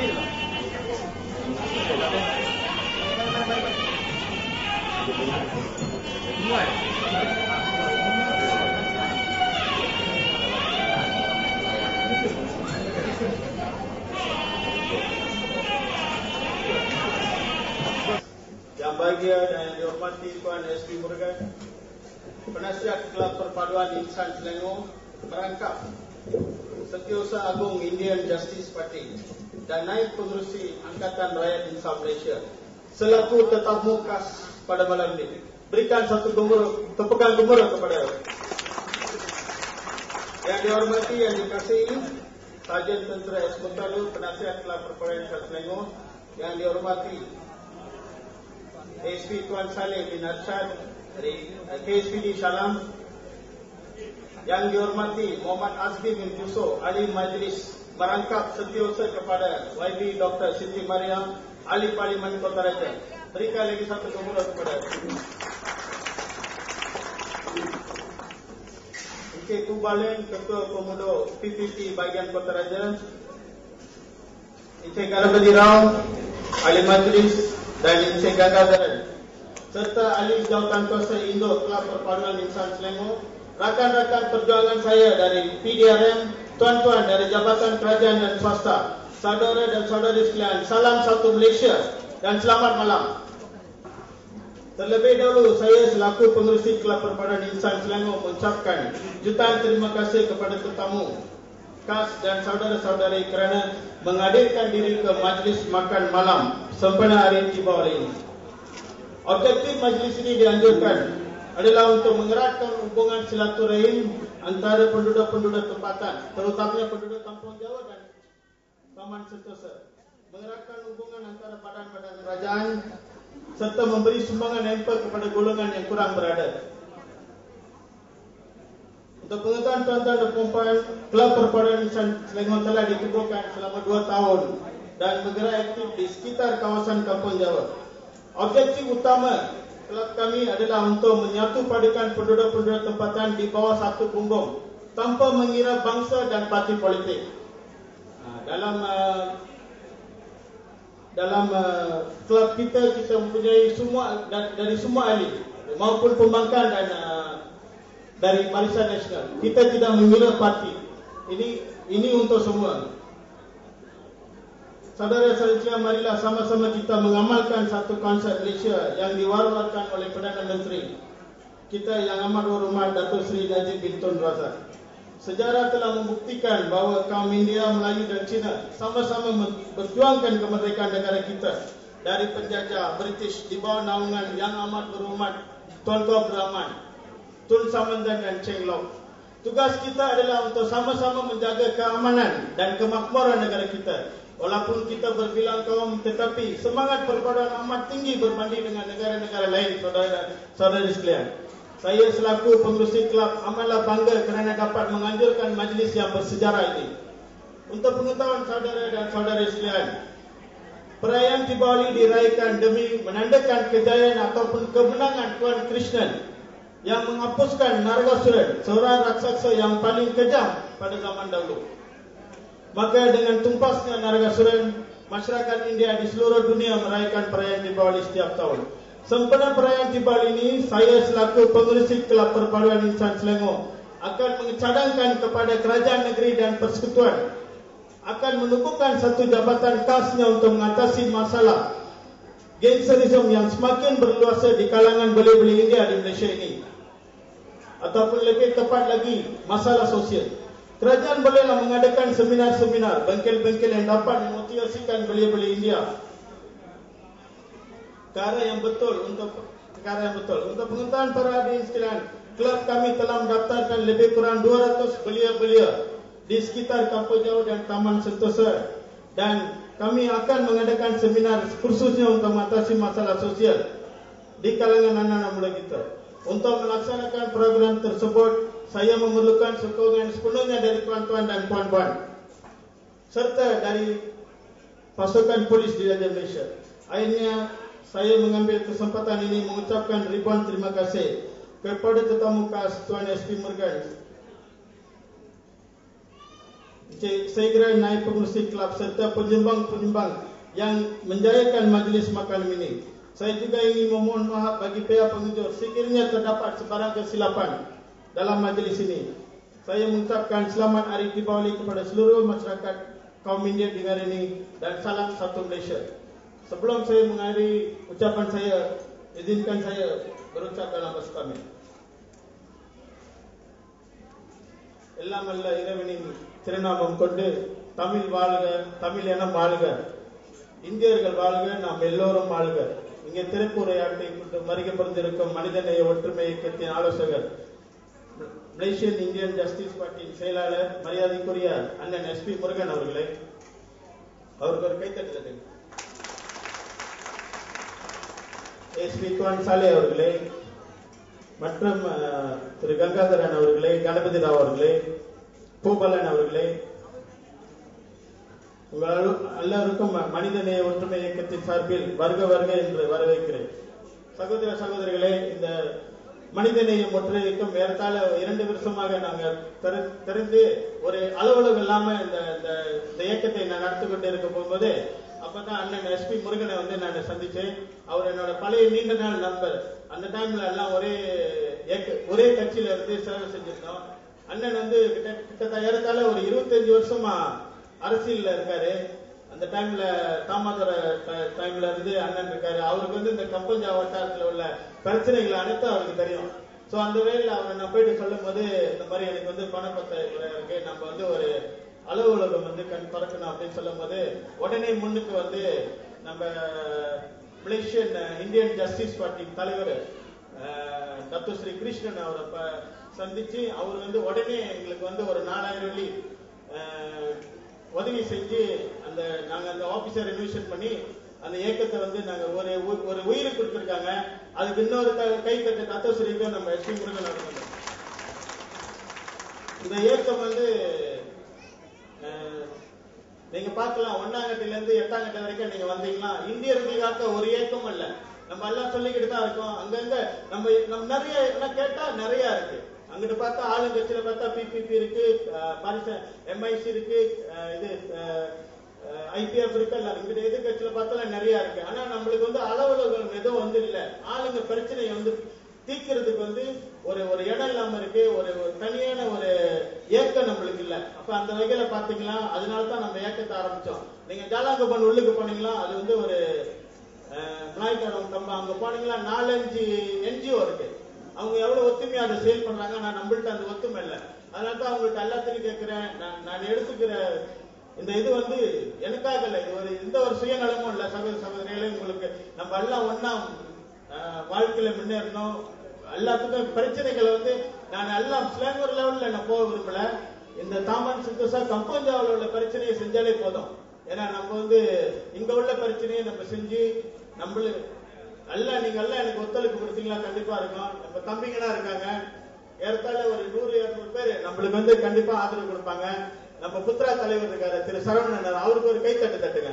Yang bahagia dan yang dihormati Tuan SP Morgan, Penasihat Kelab Perpaduan Insan Selangor merangkap Setiausaha Agung Indian Justice Party dan Naib Pengerusi Angkatan Rakyat Insaf Malaysia selaku tetamu khas pada malam ini. Berikan satu tepukan gemuruh kepada yang dihormati, yang dikasihi Sarjan Tentera S. Mutalu, Penasihat Kelab Perpaduan Insan Selangor, yang dihormati ASP Tuan Saleh bin Arsyad dari KSPD Shalam, yang dihormati Muhammad Azmi bin Yusof, Ahli Majlis merangkap setiausaha kepada YB Dr. Siti Mariam, Ahli Parlimen Kota Raja. Berikan lagi satu gemuruh kepada Encik Tubalen, Ketua Pemuda PPP bahagian Kota Raja, Encik Garabadi Rao, Ahli Majlis, dan Encik Gagazaran, serta ahli jawatan kuasa induk Kelab Perpaduan Insan Selangor, rakan-rakan perjuangan saya dari PDRM, tuan-tuan dari Jabatan Kerajaan dan Swasta, saudara dan saudari sekalian, salam satu Malaysia dan selamat malam. Terlebih dahulu, saya selaku pengerusi Kelab Perpaduan Insan Selangor mengucapkan jutaan terima kasih kepada tetamu khas dan saudara-saudari kerana menghadirkan diri ke majlis makan malam sempena Hari Tiba hari ini. Objektif majlis ini dianjurkan adalah untuk mengeratkan hubungan silaturahim antara penduduk-penduduk tempatan, terutamanya penduduk Kampung Jawa dan Taman Sentosa, mengeratkan hubungan antara badan-badan kerajaan serta memberi sumbangan hamper kepada golongan yang kurang berada. Untuk pengetahuan tuan-tuan dan puan-puan, Kelab Perpaduan Insan Selangor telah ditubuhkan selama 2 tahun dan bergerak aktif di sekitar kawasan Kampung Jawa. Objektif utama kelab kami adalah untuk menyatu padukan penduduk-penduduk tempatan di bawah satu bumbung tanpa mengira bangsa dan parti politik. Dalam kelab kita mempunyai dari semua ahli maupun pembangkang dan dari Barisan Nasional. Kita tidak mengira parti. Ini untuk semua. Saudara-saudara, marilah sama-sama kita mengamalkan satu konsep Malaysia yang diwar-warkan oleh Perdana Menteri kita yang amat berhormat Datuk Seri Najib bin Tun Razak. Sejarah telah membuktikan bahawa kaum India, Melayu dan Cina sama-sama berjuangkan kemerdekaan negara kita dari penjajah British di bawah naungan yang amat berhormat Tuanku Abdul Rahman, Tun Samandar dan Cheng Lock. Tugas kita adalah untuk sama-sama menjaga keamanan dan kemakmuran negara kita. Walaupun kita berbilang kaum, tetapi semangat perpaduan amat tinggi berbanding dengan negara-negara lain, saudara-saudari sekalian. Saya selaku pengerusi kelab amatlah bangga kerana dapat menganjurkan majlis yang bersejarah ini. Untuk pengetahuan saudara dan saudari sekalian, perayaan Deepavali dirayakan demi menandakan kejayaan ataupun kemenangan Tuan Krishnan yang menghapuskan Naragasuran, seorang raksasa yang paling kejam pada zaman dahulu. Maka dengan tumpasnya Naragasuran, masyarakat India di seluruh dunia merayakan perayaan Deepavali setiap tahun. Sempena perayaan Deepavali ini, saya selaku pengerusi Kelab Perpaduan Insan Selangor akan mengecadangkan kepada kerajaan negeri dan persekutuan akan menubuhkan satu jabatan khasnya untuk mengatasi masalah gangsterisme yang semakin berluasa di kalangan belia-belia India di Malaysia ini. Ataupun lebih tepat lagi, masalah sosial. Kerajaan bolehlah mengadakan seminar-seminar, bengkel-bengkel yang dapat memotivasikan belia-belia India ke arah yang betul. Untuk pengetahuan para hadirin sekalian, kelab kami telah mendaftarkan lebih kurang 200 belia-belia di sekitar Kampung Jawa dan Taman Sentosa, dan kami akan mengadakan seminar khususnya untuk mengatasi masalah sosial di kalangan anak-anak muda kita. Untuk melaksanakan program tersebut, saya memerlukan sokongan sepenuhnya dari tuan-tuan dan puan-puan serta dari pasukan polis di Raja Malaysia. Akhirnya, saya mengambil kesempatan ini mengucapkan ribuan terima kasih kepada tetamu khas Tuan SP Morgan Segera naik pengurusi klub serta penyumbang-penyumbang yang menjayakan majlis makan ini. Saya juga ingin memohon maaf bagi pihak pengunjung sekiranya terdapat sebarang kesilapan dalam majlis ini. Saya mengucapkan selamat Hari Deepawali kepada seluruh masyarakat kaum India di hari ini dan salam satu Malaysia. Sebelum saya mengakhiri ucapan saya, izinkan saya berucap dalam bahasa Tamil. எல்லாம் அல்ல இறைவனின் திருநாமம் கொண்டு தமிழ் வாழ்க, தமிழ் எனம் வாழ்க, இந்தியர்கள் வாழ்க, நாம் எல்லோரும் வாழ்க. இங்கே திருப்புரையாட்டை கொண்டு வருகை புரிந்திருக்கும் மனிதநேய ஒற்றுமை இயக்கத்தின் ஆலோசகர், மலேசியன் இந்தியன் ஜஸ்டிஸ் பார்ட்டியின் செயலாளர் மரியாதைக்குரிய அண்ணன் எஸ்பி முருகன் அவர்களே, அவருக்கு ஒரு கைத்தட்டல். எஸ்பி துவான் சாலே அவர்களே, மற்றும் திரு கங்காதரன் அவர்களே, கணபதி ராவ் அவர்களே, பூபலன் அவர்களே, உங்கள் எல்லாருக்கும் மனிதநேய ஒற்றுமை இயக்கத்தின் சார்பில் வருக வருக என்று வரவேற்கிறேன். சகோதர சகோதரிகளே, இந்த மனிதநேயம் ஒற்றுமை இயக்கம் ஏறத்தாழ 2 வருஷமாக நாங்கள் தெரிந்து ஒரு அலுவலகம் இல்லாம இந்த இயக்கத்தை நான் நடத்தி கொண்டு இருக்க போகும்போது அப்பதான் அண்ணன் எஸ்பி முருகனை வந்து நான் சந்திச்சேன். அவர் என்னோட பழைய நீண்ட நாள் நண்பர். அந்த டைம்ல எல்லாம் ஒரே கட்சியில இருந்து சேவை செஞ்சிருந்தோம். அண்ணன் வந்து கிட்டத்தட்ட ஏறத்தாழ ஒரு 25 வருஷமா அரசியல்ல இருக்காரு. அந்த டைம்ல தாமாதுர டைம்ல இருந்து அண்ணன் இருக்காரு. அவருக்கு வந்து இந்த கம்பஞ்சா வட்டாரத்துல உள்ள பிரச்சனைகள் அனைத்தும் அவருக்கு தெரியும். சோ அந்த வேளையில அவரை நான் போயிட்டு சொல்லும் போது, இந்த மாதிரி எனக்கு வந்து பணப்பத்திர இருக்கு, நம்ம வந்து ஒரு அலுவலகம் வந்து திறக்கணும் அப்படின்னு சொல்லும் போது உடனே முன்னுக்கு வந்து நம்ம மலேசியன் இந்தியன் ஜஸ்டிஸ் பார்ட்டி தலைவர் டாக்டர் ஸ்ரீ கிருஷ்ணன் அவரை சந்திச்சு அவர் வந்து உடனே எங்களுக்கு வந்து ஒரு 4000 வெள்ளி உதவி செஞ்சு நாங்க அந்த ஆபீஸை ரெனோவேஷன் பண்ணி அந்த இயக்கத்தை வந்து நாங்க ஒரு உயிரை கொடுத்திருக்காங்க. அதுக்கு இன்னொரு கை தட்ட டாக்டர் ஸ்ரீக்கும் நம்ம எஸ்பி முருகன் அவர்கள். இந்த இயக்கம் வந்து நீங்க பார்க்கலாம், 1ஆம் கட்டில இருந்து 8ஆம் கட்ட வரைக்கும் நீங்க வந்தீங்கன்னா இந்தியர்களுக்காக ஒரு இயக்கம் அல்ல, நம்ம எல்லாம் சொல்லிக்கிட்டு தான் இருக்கோம். அங்கங்க நம்ம நிறைய கேட்டா நிறைய இருக்கு. அங்கிட்டு பார்த்தா ஆளுங்கட்சியில பார்த்தா பிபிபி இருக்கு, MIC இருக்கு, இது IPF இருக்கு, எல்லாம் இங்கிட்ட எதிர்கட்சியில பார்த்தாலும் நிறைய இருக்கு. ஆனா நம்மளுக்கு வந்து அலுவலகம் எதுவும் வந்து இல்ல. ஆளுங்க பிரச்சனையை வந்து தீக்கிறதுக்கு வந்து ஒரு இடம் இல்லாம இருக்கு, ஒரு தனியான ஒரு இயக்கம் நம்மளுக்கு இல்ல. அப்ப அந்த வகையில பாத்தீங்களா, அதனாலதான் நம்ம இயக்கத்தை ஆரம்பிச்சோம். நீங்க ஜாலாங்கபன் உள்ளுக்கு போனீங்களா, அது வந்து ஒரு நாய்க்காரம் கம்பா, அங்க போனீங்களா 4-5 NGO இருக்கு. அவங்க எவ்வளவு ஒத்துமையா அதை செயல் பண்றாங்க. நான் நம்மள்ட்ட அந்த ஒத்துமை இல்லை. அதனாலதான் அவங்கள்ட்ட எல்லாத்தையும் கேட்கிறேன். நான் எடுத்துக்கிற இந்த இது வந்து எனக்காக இல்ல, இது எந்த ஒரு சுயநலமும் இல்ல. சகோதர சகோதரிகளே, உங்களுக்கு நம்ம எல்லாம் ஒன்னா வாழ்க்கையில முன்னேறணும். எல்லாத்துக்கும் பிரச்சனைகளை வந்து நான் எல்லாம் ஸ்லாங்கர் லெவல்ல நான் போக விரும்பல. இந்த தாமன் சிந்தோசா கம்பஞ்சாவில் உள்ள பிரச்சனையை செஞ்சாலே போதும். ஏன்னா நம்ம வந்து இங்க உள்ள பிரச்சனையை நம்ம செஞ்சு நம்மளுக்கு நீங்க எல்லாம் எனக்கு ஒத்துழைப்பு கொடுத்தீங்களா கண்டிப்பா இருக்கும். நம்ம தம்பிங்களா இருக்காங்க, ஏறத்தாழ ஒரு 100-200 பேர் நம்மளுக்கு வந்து கண்டிப்பா ஆதரவு கொடுப்பாங்க. நம்ம புத்ரா தலைவர் இருக்காரு திரு சரவணன், அவருக்கு ஒரு கைத்தட்டு தட்டுங்க.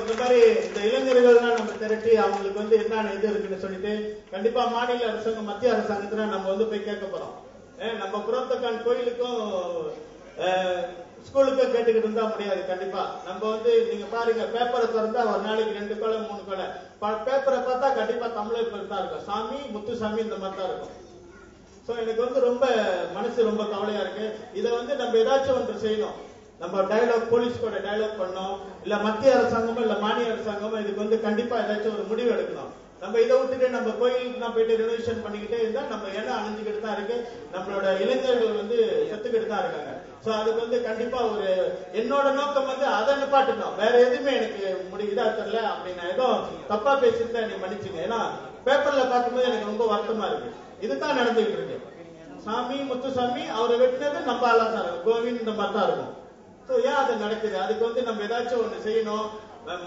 இந்த மாதிரி இந்த இளைஞர்கள்லாம் நம்ம திரட்டி அவங்களுக்கு வந்து என்னென்ன இது இருக்குன்னு சொல்லிட்டு கண்டிப்பா மாநில அரசாங்கம் மத்திய அரசாங்கத்துல நம்ம வந்து போய் கேட்க போறோம். நம்ம புறத்தக்கான் கோயிலுக்கும் ஸ்கூலுக்கும் கேட்டுக்கிட்டு இருந்தா முடியாது. கண்டிப்பா நம்ம வந்து நீங்க பாருங்க, பேப்பரை திறந்தா ஒரு நாளைக்கு 2 கொலை 3 கொலை பேப்பரை பார்த்தா கண்டிப்பா தமிழர் பேர் தான் இருக்கும். சாமி முத்துசாமி இந்த மாதிரி தான் இருக்கும். சோ எனக்கு வந்து ரொம்ப மனசு ரொம்ப கவலையா இருக்கு. இதை வந்து நம்ம ஏதாச்சும் ஒன்று செய்யணும். நம்ம டயலாக் போலீஸ் கூட டயலாக் பண்ணோம், இல்ல மத்திய அரசாங்கமோ இல்ல மாநில அரசாங்கமோ இதுக்கு வந்து கண்டிப்பா ஏதாச்சும் ஒரு முடிவு எடுக்கணும். நம்ம இதை விட்டுட்டு நம்ம கோயிலுக்கு நான் போயிட்டு ரெனோவேஷன் பண்ணிக்கிட்டே இருந்தா நம்ம எண்ணம் அணிஞ்சுக்கிட்டு தான் இருக்கு. நம்மளோட இளைஞர்கள் வந்து செத்துக்கிட்டு தான் இருக்காங்க. சோ அதுக்கு வந்து கண்டிப்பா ஒரு என்னோட நோக்கம் வந்து அதை நிப்பாட்டணும். வேற எதுவுமே எனக்கு இதா தெரியல. அப்படி நான் ஏதோ தப்பா பேசிட்டு நீ மன்னிச்சுங்க. ஏன்னா பேப்பர்ல பார்க்கும்போது எனக்கு ரொம்ப வருத்தமா இருக்கு. இதுதான் நடந்துகிட்டு இருக்கு. சாமி முத்துசாமி அவரை வெட்டினது நம்ம ஆளா தான் இருக்கும், கோவிந்த் இந்த மாதிரி தான் இருக்கும். ஏன் அது நடக்குது? அதுக்கு வந்து நம்ம ஏதாச்சும் ஒண்ணு செய்யணும்.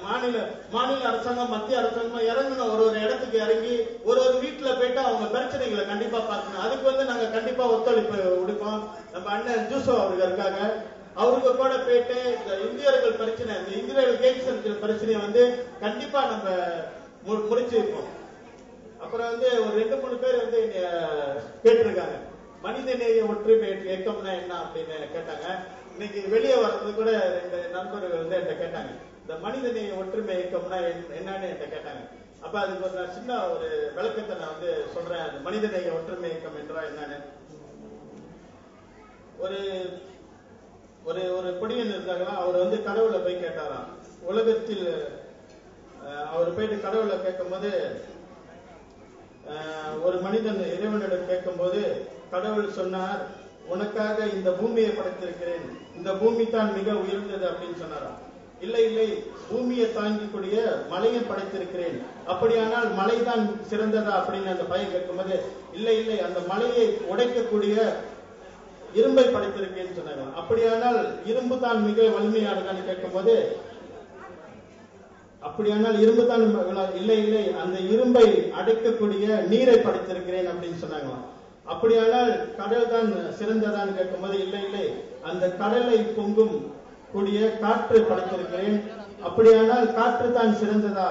மாநில அரசாங்கம் மத்திய அரசாங்கம் இறங்கணும். ஒரு இடத்துக்கு இறங்கி ஒரு வீட்டுல போயிட்டு அவங்க பிரச்சனைகளை கண்டிப்பா பார்க்கணும். அதுக்கு வந்து நாங்க கண்டிப்பா ஒத்துழைப்பு கொடுப்போம். நம்ம அண்ணன் ஜூசோ அவர்கள் இருக்காங்க, அவருக்கு கூட போயிட்டு இந்த இந்தியர்கள் பிரச்சனை, இந்த இந்தியர்கள் கேட்ஸ் பிரச்சனையை வந்து கண்டிப்பா நம்ம முடிச்சு வைப்போம். அப்புறம் வந்து ஒரு 2-3 பேர் வந்து கேட்டிருக்காங்க, மனிதநேய ஒற்றுமை இயக்கம்னா என்ன அப்படின்னு கேட்டாங்க. இன்னைக்கு வெளியே வர்றது கூட 2 நண்பர்கள் வந்து என்கிட்ட கேட்டாங்க, இந்த மனிதநேய ஒற்றுமை இயக்கம்னா என்னன்னு என்கிட்ட கேட்டாங்க. அப்ப அதுக்கு ஒரு சின்ன ஒரு விளக்கத்தை நான் வந்து சொல்றேன். மனிதநேய ஒற்றுமை இயக்கம் என்றால் என்னன்னு. ஒரு ஒரு ஒரு பொடியன் இருந்தாங்களா, அவர் வந்து கடவுளை போய் கேட்டாராம். உலகத்தில் அவர் போயிட்டு கடவுளை கேட்கும் போது, ஒரு மனிதன் இறைவனிடம் கேட்கும் போது கடவுள் சொன்னார், உனக்காக இந்த பூமியை படைத்திருக்கிறேன், இந்த பூமி தான் மிக உயர்ந்தது அப்படின்னு சொன்னாராம். இல்லை இல்லை, பூமியை தாங்கிக்கூடிய மலையை படைத்திருக்கிறேன், அப்படியானால் மலைதான் சிறந்ததா அப்படின்னு அந்த பையன் கேட்கும் போது, இல்லை இல்லை, அந்த மலையை உடைக்கக்கூடிய இரும்பை படைத்திருக்கேன்னு சொன்னாங்க. அப்படியானால் இரும்பு தான் மிக வலிமையானதான்னு கேட்கும் போது, அப்படியானால் இரும்பு தான் இல்லை இல்லை, அந்த இரும்பை அடைக்கக்கூடிய நீரை படைத்திருக்கிறேன் அப்படின்னு சொன்னாங்களாம். அப்படியானால் கடல் தான் சிறந்ததான்னு கேட்கும் போது, இல்லை இல்லை, அந்த கடலை பொங்கும் கூடிய காற்று படைத்திருக்கிறேன், அப்படியானால் காற்று தான் சிறந்ததா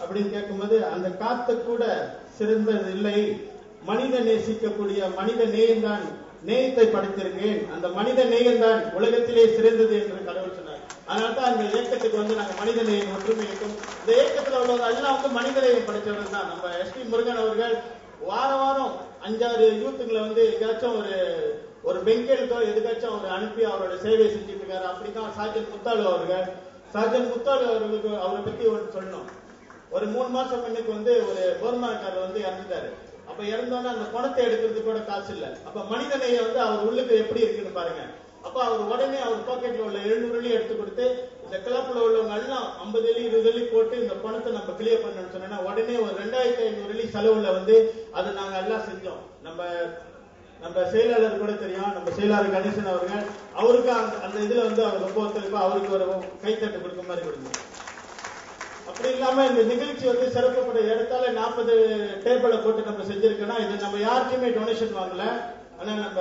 அப்படின்னு கேட்கும்போது, அந்த காத்து கூட சிறந்தது இல்லை, மனித நேசிக்கக்கூடிய மனித நேயம்தான், நேயத்தை படைத்திருக்கேன், அந்த மனித நேயம்தான் உலகத்திலே சிறந்தது என்று கடவுள் சொன்னார். அதனால்தான் அந்த இயக்கத்துக்கு வந்து நாங்க மனித நேயம் ஒற்றுமை இயக்கம். இந்த இயக்கத்துல உள்ளவங்க எல்லாம் வந்து மனித நேயம் படிச்சவர்கள் தான். நம்ம எஸ்.பி. முருகன் அவர்கள் வாரம் 5-6 யூத்துங்களை வந்து எங்கேயாச்சும் ஒரு பெங்கெடுத்தோ எதுக்காச்சும் அவர் அனுப்பி அவரோட சேவை செஞ்சுட்டு இருக்காரு. அப்படிதான் சார்ஜன் முத்தாலு அவர்களுக்கு அவரை பத்தி ஒன்று சொல்லணும். ஒரு 3 மாசம் முன்னுக்கு வந்து ஒரு போர்மாக்காரர் வந்து இறந்துட்டாரு. அப்ப இறந்தோன்னா அந்த பணத்தை எடுக்கிறதுக்கு கூட காசு இல்ல. அப்ப மனித நேயம் வந்து அவர் உள்ளுக்கு எப்படி இருக்குன்னு பாருங்க. அப்ப அவர் உடனே அவர் பாக்கெட்ல உள்ள 700 வெள்ளி எடுத்து கொடுத்து, இந்த கிளப்ல உள்ளவங்க எல்லாம் 50 வெள்ளி 20 வெள்ளி போட்டு இந்த பணத்தை நம்ம கிளியர் பண்ணணும்னு சொன்னா, உடனே ஒரு 2500 வெள்ளி செலவுல வந்து அதை நாங்க எல்லாம் செஞ்சோம். நம்ம செயலாளர் கூட தெரியும், நம்ம செயலாளர் கணேசன் அவர்கள், அவருக்கு அந்த இதுல வந்து அவர் ரொம்ப ஒத்துழைப்பா, அவருக்கு ஒரு கைத்தட்டு கொடுக்க மாதிரி கொடுங்க. அப்படி இல்லாம இந்த நிகழ்ச்சி வந்து சிறப்புப்பட இடத்தால 40 டேபிளை போட்டு நம்ம செஞ்சிருக்கோம்னா, இது நம்ம யாருக்குமே டொனேஷன் வாங்கல. ஆனா நம்ம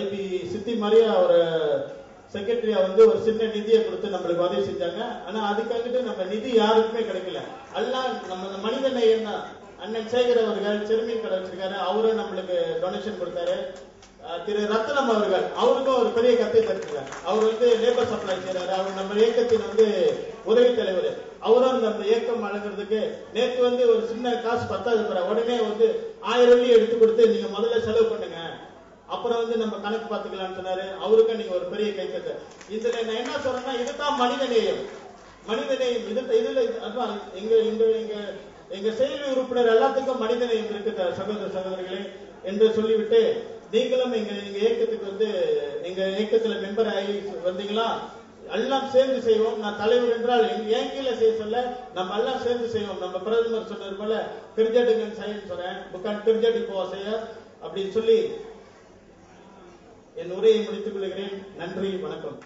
YB சித்தி மரியா ஒரு செக்ரட்டரியா வந்து ஒரு சின்ன நிதியை கொடுத்து நம்மளுக்கு உதவி செஞ்சாங்க. ஆனா அதுக்காக நம்ம நிதி யாருக்குமே கிடைக்கல. எல்லாம் நம்ம மனித நேயம் தான். அண்ணன் சேகர் அவர்கள் செருமீன் கடை வச்சிருக்காரு, அவரும் நம்மளுக்கு டொனேஷன் கொடுத்தாரு. திரு ரத்னம் அவர்கள், அவருக்கும் ஒரு பெரிய கத்தை தருகிறார். அவர் வந்து லேபர் சப்ளை செய்யறாரு. அவர் நம்ம இயக்கத்தின் வந்து உதவி தலைவர். அவரும் நம்ம இயக்கம் வழங்குறதுக்கு நேற்று வந்து ஒரு சின்ன காசு 10,000 உடனே வந்து 1000 வெள்ளி எடுத்து கொடுத்து நீங்க முதல்ல செலவு பண்ணுங்க, அப்புறம் வந்து நம்ம கணக்கு பார்த்துக்கலாம்னு சொன்னாரு. அவருக்கு நீங்க ஒரு பெரிய கைத்தட்டு. இதுல நான் என்ன சொல்றேன்னா, இதுதான் மனித நேயம். இதுல அதான் எங்க செயல் உறுப்பினர் எல்லாத்துக்கும் மனித நேயம் இருக்கு சகோதர சகோதரிகளே என்று சொல்லிவிட்டு, நீங்களும் எங்க இயக்கத்துக்கு வந்து எங்க இயக்கத்துல மெம்பர் ஆகி வந்தீங்களா, எல்லாம் சேர்ந்து செய்வோம். நான் தலைவர் என்றால் என் கீழே செய்ய சொல்ல, நம்ம எல்லாம் சேர்ந்து செய்வோம். நம்ம பிரதமர் சொன்னது போல கிரிஜெட்டுங்கன்னு செய்ய சொல்றேன், புக்கான் கிரிஜெட்டு போவா செய்ய அப்படின்னு சொல்லி என் உரையை முடித்துக் கொள்கிறேன். நன்றி, வணக்கம்.